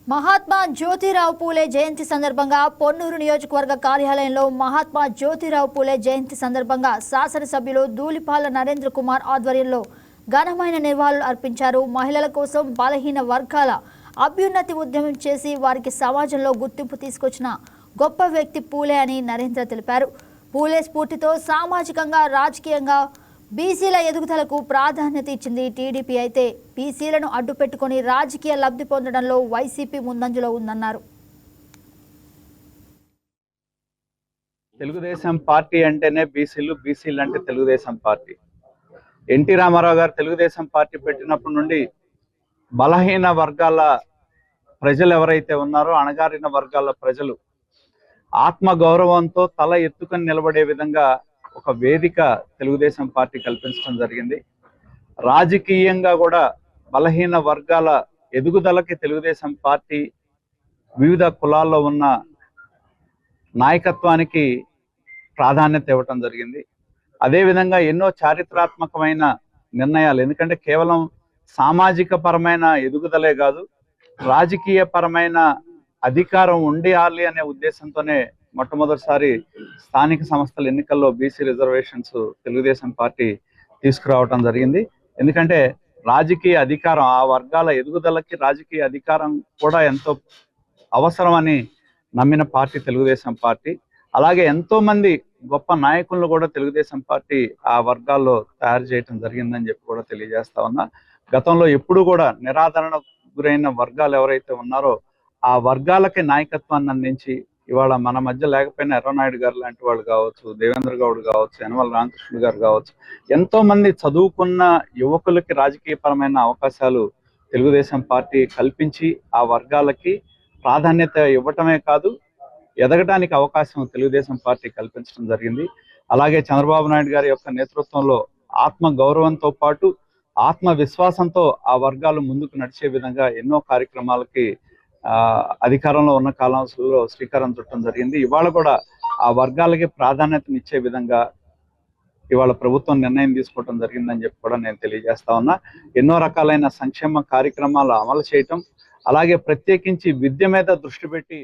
మహాత్మా జ్యోతిరావు పూలే జయంతి సందర్భంగా పొన్నూరు నియోజకవర్గ కార్యాలయంలో మహాత్మా జ్యోతిరావు పూలే జయంతి సందర్భంగా శాసనసభ్యులు ధూళిపాల నరేంద్ర కుమార్ ఆధ్వర్యంలో ఘనమైన నివాళులు అర్పించారు. మహిళల కోసం బలహీన వర్గాల అభ్యున్నతి ఉద్యమం చేసి వారికి సమాజంలో గుర్తింపు తీసుకొచ్చిన గొప్ప వ్యక్తి పూలే అని నరేంద్ర తెలిపారు. పూలే స్ఫూర్తితో సామాజికంగా రాజకీయంగా బీసీల ఎదుగుదలకు ప్రాధాన్యత ఇచ్చింది టీడీపీ. అయితే బీసీలను అడ్డుపెట్టుకుని రాజకీయ లబ్ధి పొందడంలో వైసీపీ ముందంజలో ఉందన్నారు. తెలుగుదేశం పార్టీ అంటేనే బీసీలు, బీసీలు అంటే తెలుగుదేశం పార్టీ. ఎన్టీ రామారావు గారు తెలుగుదేశం పార్టీ పెట్టినప్పటి నుండి బలహీన వర్గాల ప్రజలు ఎవరైతే ఉన్నారో, అణగారిన వర్గాల ప్రజలు ఆత్మ గౌరవంతో తల ఎత్తుకొని నిలబడే విధంగా ఒక వేదిక తెలుగుదేశం పార్టీ కల్పించడం జరిగింది. రాజకీయంగా కూడా బలహీన వర్గాల ఎదుగుదలకి తెలుగుదేశం పార్టీ వివిధ కులాల్లో ఉన్న నాయకత్వానికి ప్రాధాన్యత ఇవ్వటం జరిగింది. అదేవిధంగా ఎన్నో చారిత్రాత్మకమైన నిర్ణయాలు, ఎందుకంటే కేవలం సామాజిక పరమైన ఎదుగుదలే కాదు, రాజకీయ పరమైన అధికారం ఉండాలి అనే ఉద్దేశంతోనే మొట్టమొదటిసారి స్థానిక సంస్థల ఎన్నికల్లో బీసీ రిజర్వేషన్స్ తెలుగుదేశం పార్టీ తీసుకురావటం జరిగింది. ఎందుకంటే రాజకీయ అధికారం, ఆ వర్గాల ఎదుగుదలకి రాజకీయ అధికారం కూడా ఎంతో అవసరమని నమ్మిన పార్టీ తెలుగుదేశం పార్టీ. అలాగే ఎంతో మంది గొప్ప నాయకులను కూడా తెలుగుదేశం పార్టీ ఆ వర్గాల్లో తయారు చేయటం జరిగిందని చెప్పి కూడా తెలియజేస్తా ఉన్నా. గతంలో ఎప్పుడు కూడా నిరాదరణ గురైన వర్గాలు ఎవరైతే ఉన్నారో ఆ వర్గాలకి నాయకత్వాన్ని అందించి ఇవాళ మన మధ్య లేకపోయినా ఎర్రనాయుడు గారు లాంటి వాళ్ళు కావచ్చు, దేవేంద్ర గౌడ్ కావచ్చు, యనమల రామకృష్ణ గారు కావచ్చు, ఎంతో మంది చదువుకున్న యువకులకి రాజకీయపరమైన అవకాశాలు తెలుగుదేశం పార్టీ కల్పించి ఆ వర్గాలకి ప్రాధాన్యత ఇవ్వటమే కాదు, ఎదగడానికి అవకాశం తెలుగుదేశం పార్టీ కల్పించడం జరిగింది. అలాగే చంద్రబాబు నాయుడు గారి యొక్క నేతృత్వంలో ఆత్మ గౌరవంతో పాటు ఆత్మవిశ్వాసంతో ఆ వర్గాలు ముందుకు నడిచే విధంగా ఎన్నో కార్యక్రమాలకి అధికారంలో ఉన్న కాలంలో శ్రీకారం చుట్టడం జరిగింది. ఇవాళ కూడా ఆ వర్గాలకి ప్రాధాన్యతనిచ్చే విధంగా ఇవాళ ప్రభుత్వం నిర్ణయం తీసుకోవడం జరిగిందని చెప్పి కూడా నేను తెలియజేస్తా ఉన్నా. ఎన్నో రకాలైన సంక్షేమ కార్యక్రమాలు అమలు చేయటం, అలాగే ప్రత్యేకించి విద్య మీద దృష్టి పెట్టి